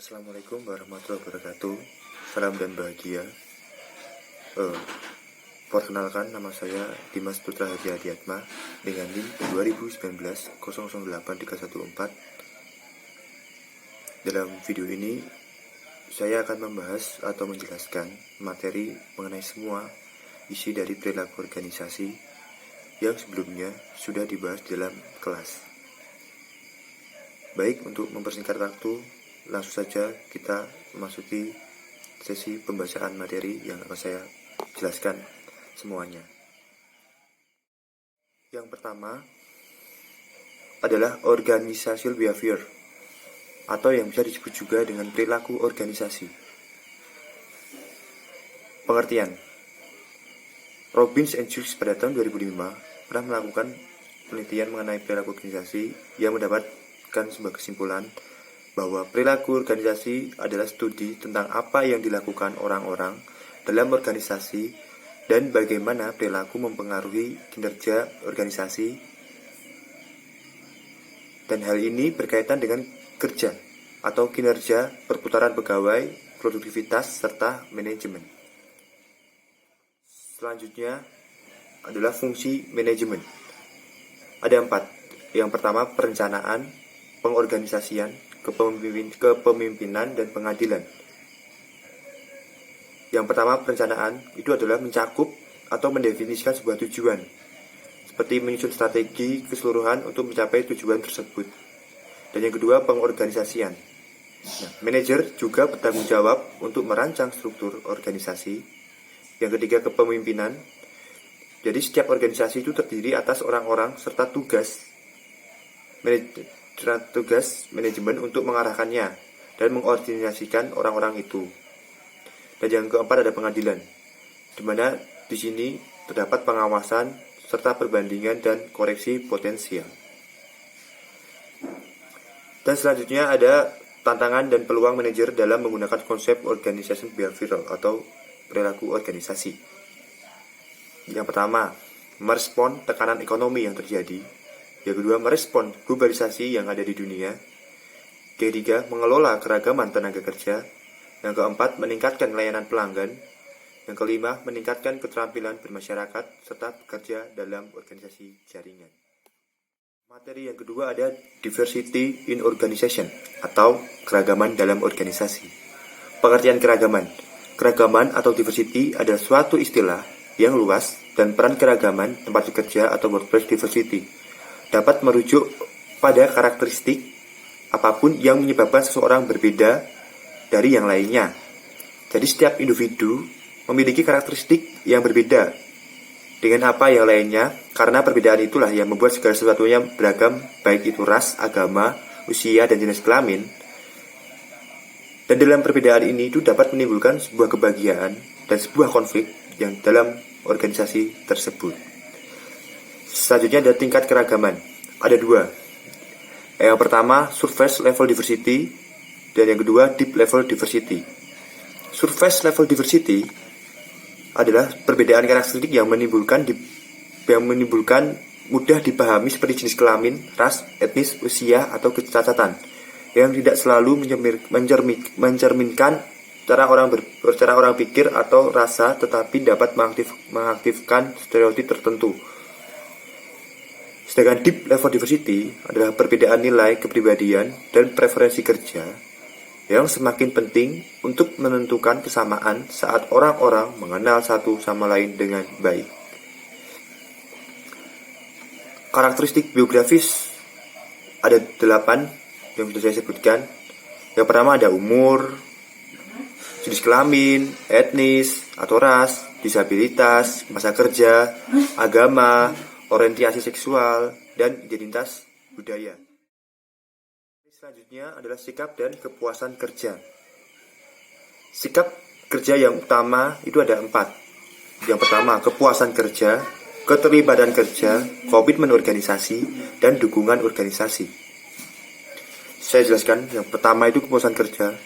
Assalamualaikum warahmatullahi wabarakatuh. Salam dan bahagia. Perkenalkan, nama saya Dimas Putra Haji Adiatma dengan NIM 2019-008314. Dalam video ini saya akan membahas atau menjelaskan materi mengenai semua isi dari perilaku organisasi yang sebelumnya sudah dibahas dalam kelas. Baik, untuk mempersingkat waktu, langsung saja kita memasuki sesi pembacaan materi yang akan saya jelaskan semuanya. Yang pertama adalah organizational behavior, atau yang bisa disebut juga dengan perilaku organisasi. Pengertian: Robbins and Jukes pada tahun 2005 pernah melakukan penelitian mengenai perilaku organisasi yang mendapatkan sebuah kesimpulan bahwa perilaku organisasi adalah studi tentang apa yang dilakukan orang-orang dalam organisasi dan bagaimana perilaku mempengaruhi kinerja organisasi, dan hal ini berkaitan dengan kerja atau kinerja, perputaran pegawai, produktivitas, serta manajemen. Selanjutnya adalah fungsi manajemen. Ada 4. Yang pertama, perencanaan, pengorganisasian, kepemimpinan, dan pengadilan. Yang pertama, perencanaan itu adalah mencakup atau mendefinisikan sebuah tujuan, seperti menyusun strategi keseluruhan untuk mencapai tujuan tersebut. Dan yang kedua, pengorganisasian. Manajer juga bertanggung jawab untuk merancang struktur organisasi. Yang ketiga, kepemimpinan. Jadi setiap organisasi itu terdiri atas orang-orang serta tugas manajemen untuk mengarahkannya dan mengordinasikan orang-orang itu. Dan yang keempat ada pengadilan, di mana di sini terdapat pengawasan serta perbandingan dan koreksi potensial. Dan selanjutnya ada tantangan dan peluang manajer dalam menggunakan konsep organization behavioral atau perilaku organisasi. Yang pertama, merespon tekanan ekonomi yang terjadi. Yang kedua, merespon globalisasi yang ada di dunia. Ketiga, mengelola keragaman tenaga kerja. Yang keempat, meningkatkan layanan pelanggan. Yang kelima, meningkatkan keterampilan bermasyarakat serta bekerja dalam organisasi jaringan. Materi yang kedua ada diversity in organization atau keragaman dalam organisasi. Pengertian keragaman. Keragaman atau diversity adalah suatu istilah yang luas, dan peran keragaman tempat bekerja atau workplace diversity dapat merujuk pada karakteristik apapun yang menyebabkan seseorang berbeda dari yang lainnya. Jadi setiap individu memiliki karakteristik yang berbeda dengan apa yang lainnya, karena perbedaan itulah yang membuat segala sesuatunya beragam, baik itu ras, agama, usia, dan jenis kelamin. Dan dalam perbedaan ini itu dapat menimbulkan sebuah kebahagiaan dan sebuah konflik yang dalam organisasi tersebut. Selanjutnya ada tingkat keragaman. Ada 2. Yang pertama, surface level diversity, dan yang kedua, deep level diversity. Surface level diversity adalah perbedaan karakteristik yang menimbulkan mudah dipahami seperti jenis kelamin, ras, etnis, usia, atau kecacatan, yang tidak selalu mencerminkan cara orang pikir atau rasa, tetapi dapat mengaktifkan stereotip tertentu. Sedangkan deep level diversity adalah perbedaan nilai kepribadian dan preferensi kerja yang semakin penting untuk menentukan kesamaan saat orang-orang mengenal satu sama lain dengan baik. Karakteristik biografis ada 8 yang sudah saya sebutkan. Yang pertama ada umur, jenis kelamin, etnis atau ras, disabilitas, masa kerja, agama, orientasi seksual, dan identitas budaya. Selanjutnya adalah sikap dan kepuasan kerja. Sikap kerja yang utama itu ada 4. Yang pertama, kepuasan kerja, keterlibatan kerja, komitmen organisasi, dan dukungan organisasi. Saya jelaskan, yang pertama itu kepuasan kerja.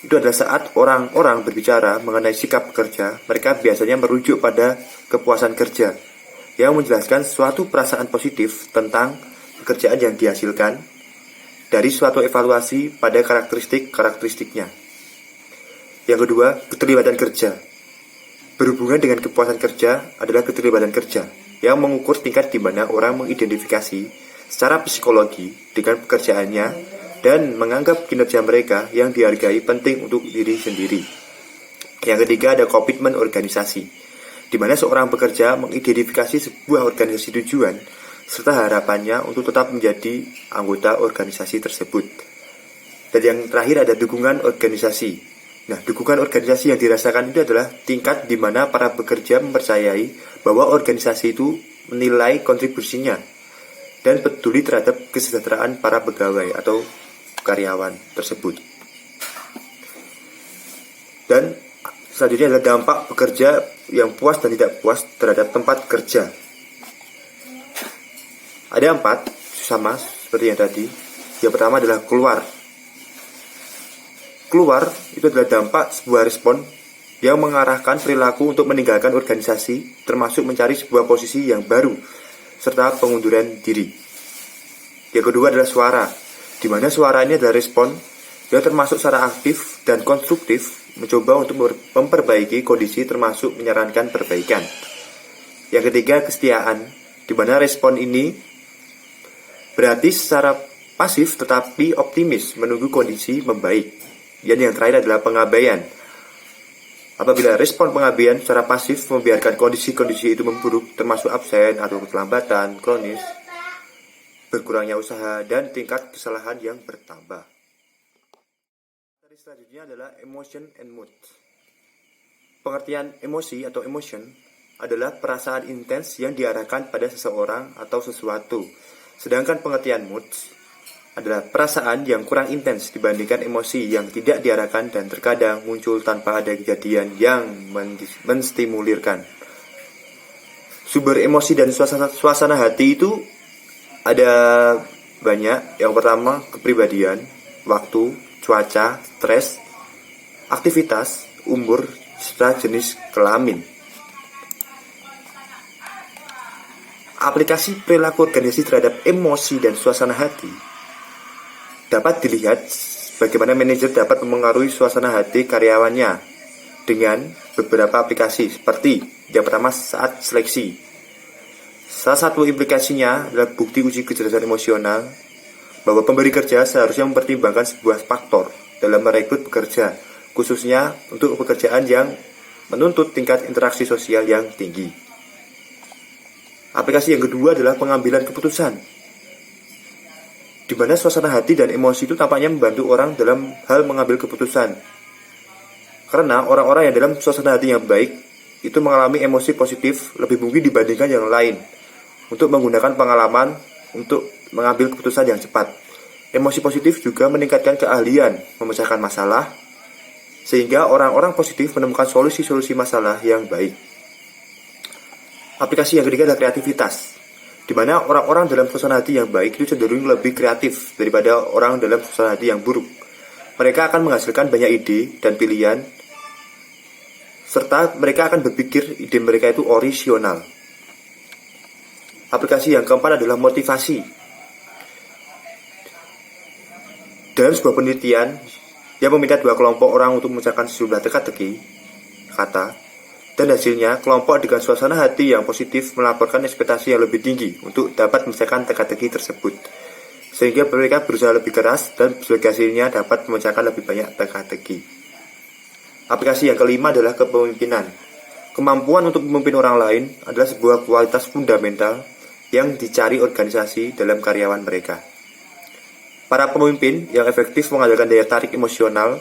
Itu adalah saat orang-orang berbicara mengenai sikap kerja, mereka biasanya merujuk pada kepuasan kerja, yang menjelaskan suatu perasaan positif tentang pekerjaan yang dihasilkan dari suatu evaluasi pada karakteristik-karakteristiknya. Yang kedua, keterlibatan kerja. Berhubungan dengan kepuasan kerja adalah keterlibatan kerja, yang mengukur tingkat di mana orang mengidentifikasi secara psikologi dengan pekerjaannya dan menganggap kinerja mereka yang dihargai penting untuk diri sendiri. Yang ketiga, ada komitmen organisasi, di mana seorang pekerja mengidentifikasi sebuah organisasi tujuan serta harapannya untuk tetap menjadi anggota organisasi tersebut. Dan yang terakhir ada dukungan organisasi. Nah, dukungan organisasi yang dirasakan itu adalah tingkat di mana para pekerja mempercayai bahwa organisasi itu menilai kontribusinya dan peduli terhadap kesejahteraan para pegawai atau karyawan tersebut. Dan selanjutnya adalah dampak pekerja yang puas dan tidak puas terhadap tempat kerja. Ada 4, sama seperti yang tadi. Yang pertama adalah keluar. Keluar itu adalah dampak sebuah respon yang mengarahkan perilaku untuk meninggalkan organisasi, termasuk mencari sebuah posisi yang baru, serta pengunduran diri. Yang kedua adalah suara, di mana suara ini adalah respon yang termasuk secara aktif dan konstruktif, mencoba untuk memperbaiki kondisi termasuk menyarankan perbaikan. Yang ketiga, kesetiaan, di mana respon ini berarti secara pasif tetapi optimis menunggu kondisi membaik. Dan yang terakhir adalah pengabaian. Apabila respon pengabaian secara pasif membiarkan kondisi-kondisi itu memburuk, termasuk absen atau keterlambatan kronis, berkurangnya usaha, dan tingkat kesalahan yang bertambah. Selanjutnya adalah emotion and mood. Pengertian emosi atau emotion adalah perasaan intens yang diarahkan pada seseorang atau sesuatu. Sedangkan pengertian mood adalah perasaan yang kurang intens dibandingkan emosi yang tidak diarahkan dan terkadang muncul tanpa ada kejadian yang menstimulirkan. Sumber emosi dan suasana hati itu ada banyak. Yang pertama, kepribadian, waktu, cuaca, stres, aktivitas, umur, serta jenis kelamin. Aplikasi perilaku organisasi terhadap emosi dan suasana hati dapat dilihat bagaimana manajer dapat memengaruhi suasana hati karyawannya dengan beberapa aplikasi seperti yang pertama saat seleksi. Salah satu implikasinya adalah bukti uji kecerdasan emosional bahwa pemberi kerja seharusnya mempertimbangkan sebuah faktor dalam merekrut pekerja, khususnya untuk pekerjaan yang menuntut tingkat interaksi sosial yang tinggi. Aplikasi yang kedua adalah pengambilan keputusan, di mana suasana hati dan emosi itu tampaknya membantu orang dalam hal mengambil keputusan. Karena orang-orang yang dalam suasana hati yang baik itu mengalami emosi positif lebih mungkin dibandingkan yang lain untuk menggunakan pengalaman untuk mengambil keputusan yang cepat. Emosi positif juga meningkatkan keahlian memecahkan masalah, sehingga orang-orang positif menemukan solusi-solusi masalah yang baik. Aplikasi yang ketiga adalah kreativitas, di mana orang-orang dalam suasana hati yang baik itu cenderung lebih kreatif daripada orang dalam suasana hati yang buruk. Mereka akan menghasilkan banyak ide dan pilihan, serta mereka akan berpikir ide mereka itu orisinal. Aplikasi yang keempat adalah motivasi. Dalam sebuah penelitian yang meminta 2 kelompok orang untuk memecahkan sejumlah teka-teki kata, dan hasilnya kelompok dengan suasana hati yang positif melaporkan ekspektasi yang lebih tinggi untuk dapat memecahkan teka-teki tersebut, sehingga mereka berusaha lebih keras dan sebagai hasilnya dapat memecahkan lebih banyak teka-teki. Aplikasi yang kelima adalah kepemimpinan. Kemampuan untuk memimpin orang lain adalah sebuah kualitas fundamental yang dicari organisasi dalam karyawan mereka. Para pemimpin yang efektif mengandalkan daya tarik emosional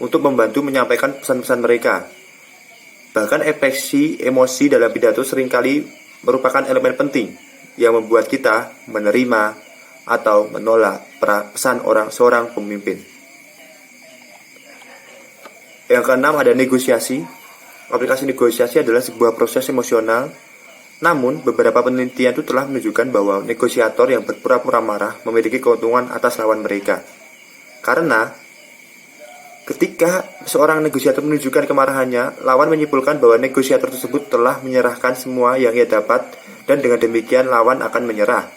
untuk membantu menyampaikan pesan-pesan mereka. Bahkan ekspresi emosi dalam pidato seringkali merupakan elemen penting yang membuat kita menerima atau menolak pesan seorang pemimpin. Yang keenam ada negosiasi. Aplikasi negosiasi adalah sebuah proses emosional. Namun, beberapa penelitian itu telah menunjukkan bahwa negosiator yang berpura-pura marah memiliki keuntungan atas lawan mereka. Karena ketika seorang negosiator menunjukkan kemarahannya, lawan menyimpulkan bahwa negosiator tersebut telah menyerahkan semua yang ia dapat, dan dengan demikian lawan akan menyerah.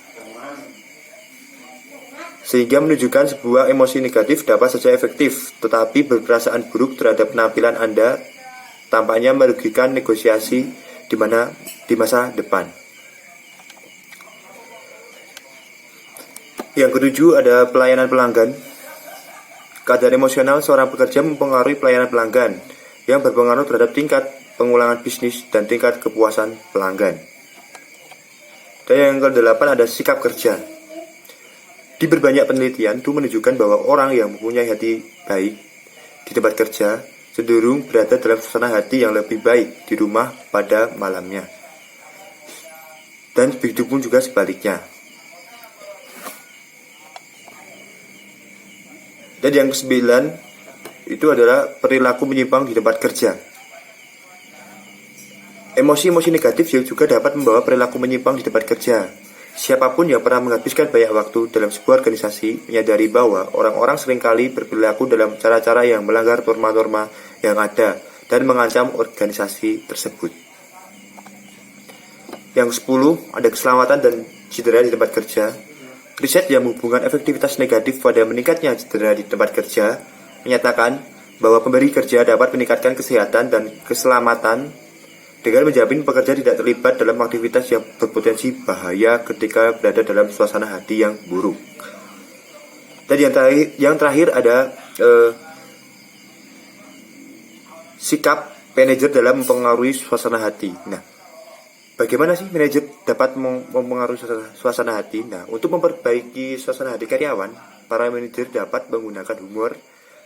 sehingga menunjukkan sebuah emosi negatif dapat saja efektif, tetapi berperasaan buruk terhadap penampilan Anda tampaknya merugikan negosiasi di masa depan. Yang ketujuh ada pelayanan pelanggan. Keadaan emosional seorang pekerja mempengaruhi pelayanan pelanggan yang berpengaruh terhadap tingkat pengulangan bisnis dan tingkat kepuasan pelanggan. Dan yang kedelapan ada sikap kerja. Di berbanyak penelitian itu menunjukkan bahwa orang yang mempunyai hati baik di tempat kerja cenderung berada dalam suasana hati yang lebih baik di rumah pada malamnya. Dan begitu pun juga sebaliknya. Dan yang kesembilan itu adalah perilaku menyimpang di tempat kerja. Emosi-emosi negatif juga dapat membawa perilaku menyimpang di tempat kerja. Siapapun yang pernah menghabiskan banyak waktu dalam sebuah organisasi menyadari bahwa orang-orang seringkali berperilaku dalam cara-cara yang melanggar norma-norma yang ada dan mengancam organisasi tersebut. Yang 10 ada keselamatan dan cedera di tempat kerja. Riset yang menghubungkan efektivitas negatif pada meningkatnya cedera di tempat kerja menyatakan bahwa pemberi kerja dapat meningkatkan kesehatan dan keselamatan dengan menjamin pekerja tidak terlibat dalam aktivitas yang berpotensi bahaya ketika berada dalam suasana hati yang buruk. Dan yang terakhir ada sikap manajer dalam mempengaruhi suasana hati. Nah, bagaimana sih manajer dapat mempengaruhi suasana hati? Nah, untuk memperbaiki suasana hati karyawan, para manajer dapat menggunakan humor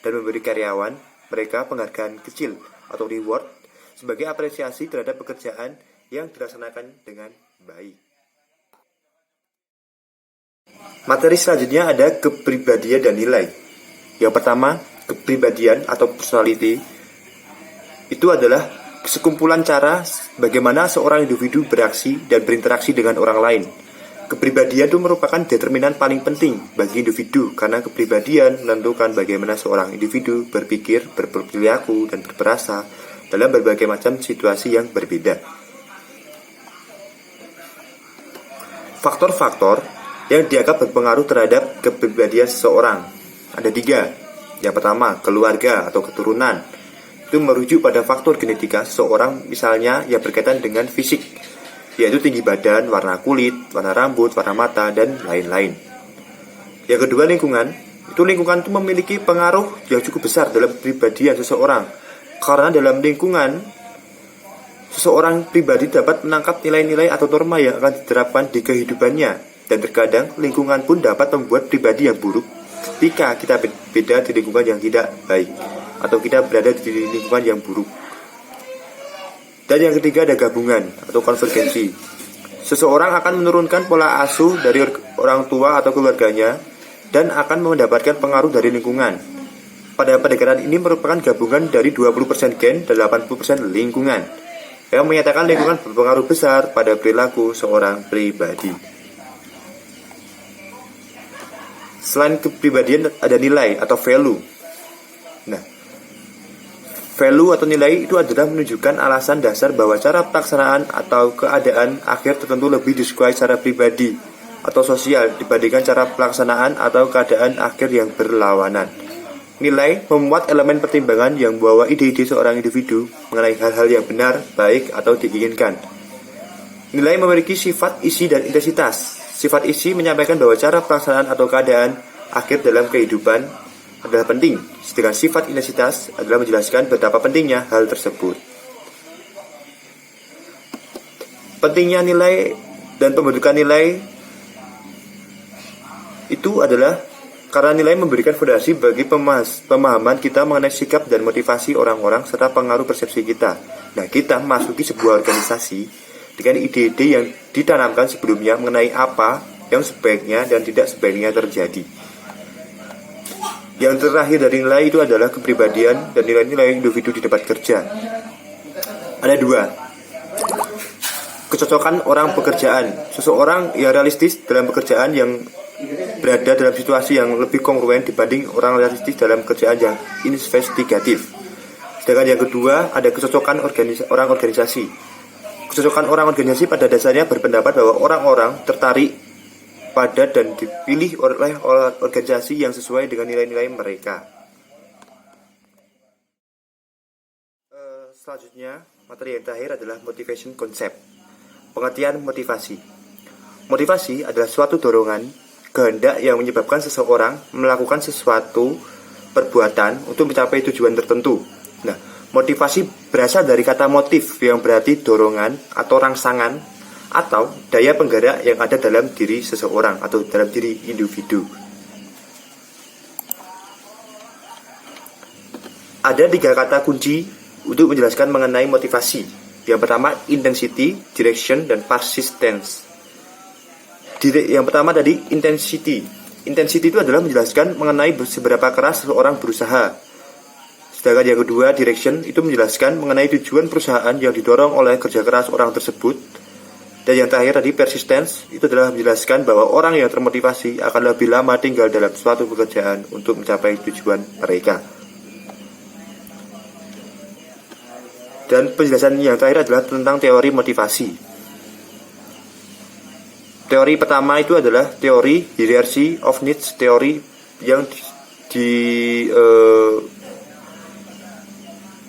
dan memberi karyawan mereka penghargaan kecil atau reward sebagai apresiasi terhadap pekerjaan yang dilaksanakan dengan baik. Materi selanjutnya ada kepribadian dan nilai. Yang pertama, kepribadian atau personality itu adalah sekumpulan cara bagaimana seorang individu beraksi dan berinteraksi dengan orang lain. Kepribadian itu merupakan determinan paling penting bagi individu karena kepribadian menentukan bagaimana seorang individu berpikir, berperilaku, dan berperasa dalam berbagai macam situasi yang berbeda. Faktor-faktor yang dianggap berpengaruh terhadap kepribadian seseorang ada 3. Yang pertama, keluarga atau keturunan. Itu merujuk pada faktor genetika seseorang, misalnya yang berkaitan dengan fisik, yaitu tinggi badan, warna kulit, warna rambut, warna mata, dan lain-lain. Yang kedua, lingkungan. Lingkungan itu memiliki pengaruh yang cukup besar dalam kepribadian seseorang. Karena dalam lingkungan, seseorang pribadi dapat menangkap nilai-nilai atau norma yang akan diterapkan di kehidupannya. Dan terkadang lingkungan pun dapat membuat pribadi yang buruk ketika kita beda di lingkungan yang tidak baik, atau kita berada di lingkungan yang buruk. Dan yang ketiga ada gabungan atau konvergensi. Seseorang akan menurunkan pola asuh dari orang tua atau keluarganya dan akan mendapatkan pengaruh dari lingkungan. Pada pendekatan ini merupakan gabungan dari 20% gen dan 80% lingkungan, yang menyatakan lingkungan berpengaruh besar pada perilaku seorang pribadi. Selain kepribadian ada nilai atau value. Nah, value atau nilai itu adalah menunjukkan alasan dasar bahwa cara pelaksanaan atau keadaan akhir tertentu lebih disukai secara pribadi atau sosial dibandingkan cara pelaksanaan atau keadaan akhir yang berlawanan. Nilai memuat elemen pertimbangan yang membawa ide-ide seorang individu mengenai hal-hal yang benar, baik, atau diinginkan. Nilai memiliki sifat isi dan intensitas. Sifat isi menyampaikan bahwa cara pelaksanaan atau keadaan akhir dalam kehidupan adalah penting, sedangkan sifat intensitas adalah menjelaskan betapa pentingnya hal tersebut. Pentingnya nilai dan pembentukan nilai itu adalah karena nilai memberikan fondasi bagi pemahaman kita mengenai sikap dan motivasi orang-orang serta pengaruh persepsi kita. Nah, kita memasuki sebuah organisasi dengan ide-ide yang ditanamkan sebelumnya mengenai apa yang sebaiknya dan tidak sebaiknya terjadi. Yang terakhir dari nilai itu adalah kepribadian dan nilai-nilai individu di tempat kerja. Ada 2. Kecocokan orang pekerjaan. Seseorang yang realistis dalam pekerjaan yang berada dalam situasi yang lebih kongruen dibanding orang realistis dalam kerjaan yang investigatif. Sedangkan yang kedua ada kecocokan orang organisasi. Kecocokan orang organisasi pada dasarnya berpendapat bahwa orang-orang tertarik pada dan dipilih oleh organisasi yang sesuai dengan nilai-nilai mereka. Selanjutnya, materi yang terakhir adalah motivation concept. Pengertian motivasi. Motivasi adalah suatu dorongan, kehendak yang menyebabkan seseorang melakukan sesuatu perbuatan untuk mencapai tujuan tertentu. Nah, motivasi berasal dari kata motif yang berarti dorongan atau rangsangan atau daya penggerak yang ada dalam diri seseorang atau dalam diri individu. Ada 3 kata kunci untuk menjelaskan mengenai motivasi. Yang pertama, intensity, direction, dan persistence. Yang pertama tadi, intensity. Intensity itu adalah menjelaskan mengenai seberapa keras seseorang berusaha. Sedangkan yang kedua, direction, itu menjelaskan mengenai tujuan perusahaan yang didorong oleh kerja keras orang tersebut. Dan yang terakhir tadi, persistence, itu adalah menjelaskan bahwa orang yang termotivasi akan lebih lama tinggal dalam suatu pekerjaan untuk mencapai tujuan mereka. Dan penjelasan yang terakhir adalah tentang teori motivasi. Teori pertama itu adalah teori hierarchy of needs, teori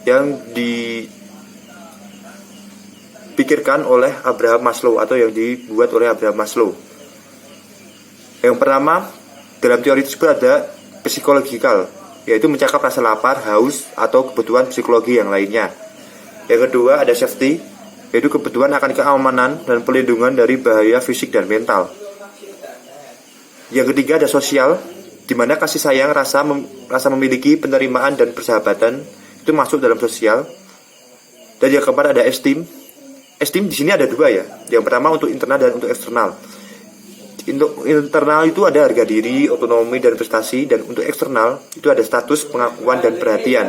yang dipikirkan oleh Abraham Maslow atau yang dibuat oleh Abraham Maslow. Yang pertama, dalam teori tersebut ada psikologikal, yaitu mencakup rasa lapar, haus, atau kebutuhan psikologi yang lainnya. Yang kedua ada safety, yaitu kebutuhan akan keamanan dan perlindungan dari bahaya fisik dan mental. Yang ketiga ada sosial, di mana kasih sayang, rasa memiliki, penerimaan dan persahabatan itu masuk dalam sosial. Dan yang keempat ada esteem. Esteem di sini ada 2 ya. Yang pertama untuk internal dan untuk eksternal. Untuk internal itu ada harga diri, otonomi dan prestasi, dan untuk eksternal itu ada status, pengakuan dan perhatian.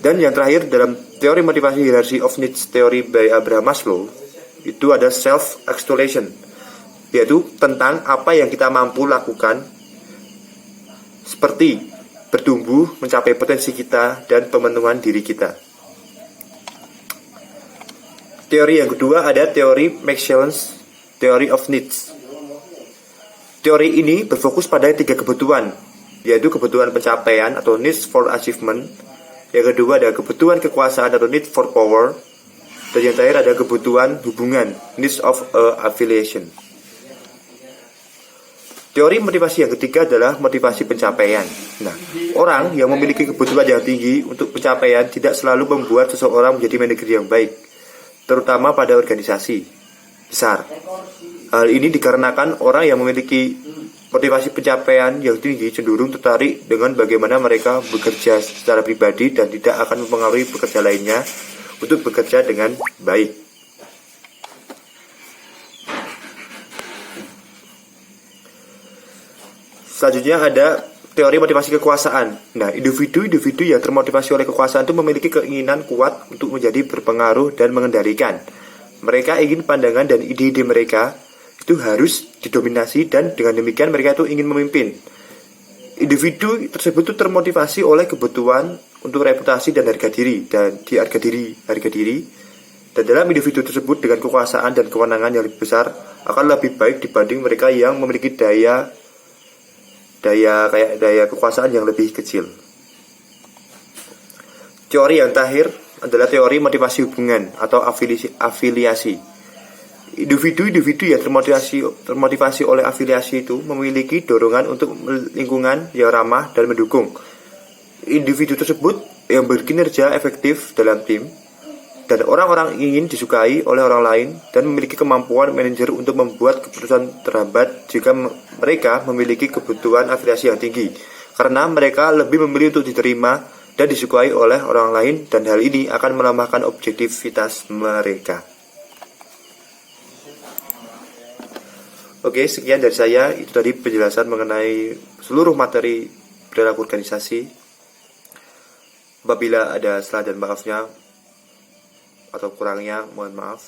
Dan yang terakhir dalam teori motivasi hierarchy of needs teori by Abraham Maslow itu ada self-extolation, yaitu tentang apa yang kita mampu lakukan seperti bertumbuh, mencapai potensi kita, dan pemenuhan diri kita. Teori yang kedua ada teori Maxwell's Theory of Needs. Teori ini berfokus pada 3 kebutuhan, yaitu kebutuhan pencapaian atau needs for achievement. Yang kedua ada kebutuhan kekuasaan atau need for power. Dan yang terakhir ada kebutuhan hubungan, needs of affiliation. Teori motivasi yang ketiga adalah motivasi pencapaian. Nah, orang yang memiliki kebutuhan yang tinggi untuk pencapaian tidak selalu membuat seseorang menjadi manajer yang baik, terutama pada organisasi besar. Hal ini dikarenakan orang yang memiliki motivasi pencapaian yang tinggi cenderung tertarik dengan bagaimana mereka bekerja secara pribadi dan tidak akan mempengaruhi pekerja lainnya untuk bekerja dengan baik. Selanjutnya ada teori motivasi kekuasaan. Nah, individu-individu yang termotivasi oleh kekuasaan itu memiliki keinginan kuat untuk menjadi berpengaruh dan mengendalikan. Mereka ingin pandangan dan ide-ide mereka itu harus didominasi dan dengan demikian mereka itu ingin memimpin. Individu tersebut itu termotivasi oleh kebutuhan untuk reputasi dan harga diri dan harga diri. Dan dalam individu tersebut dengan kekuasaan dan kewenangan yang lebih besar akan lebih baik dibanding mereka yang memiliki daya kekuasaan yang lebih kecil. Teori yang terakhir adalah teori motivasi hubungan atau afiliasi. Individu-individu yang termotivasi oleh afiliasi itu memiliki dorongan untuk lingkungan yang ramah dan mendukung. Individu tersebut yang berkinerja efektif dalam tim, dan orang-orang ingin disukai oleh orang lain dan memiliki kemampuan manajer untuk membuat keputusan terhambat jika mereka memiliki kebutuhan afiliasi yang tinggi, karena mereka lebih memilih untuk diterima dan disukai oleh orang lain, dan hal ini akan melemahkan objektivitas mereka. Oke, sekian dari saya. Itu tadi penjelasan mengenai seluruh materi perilaku organisasi. Apabila ada salah dan maafnya atau kurangnya, mohon maaf.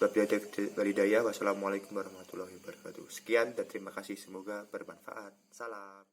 Wabillahi hidayah. Wassalamualaikum warahmatullahi wabarakatuh. Sekian dan terima kasih. Semoga bermanfaat. Salam.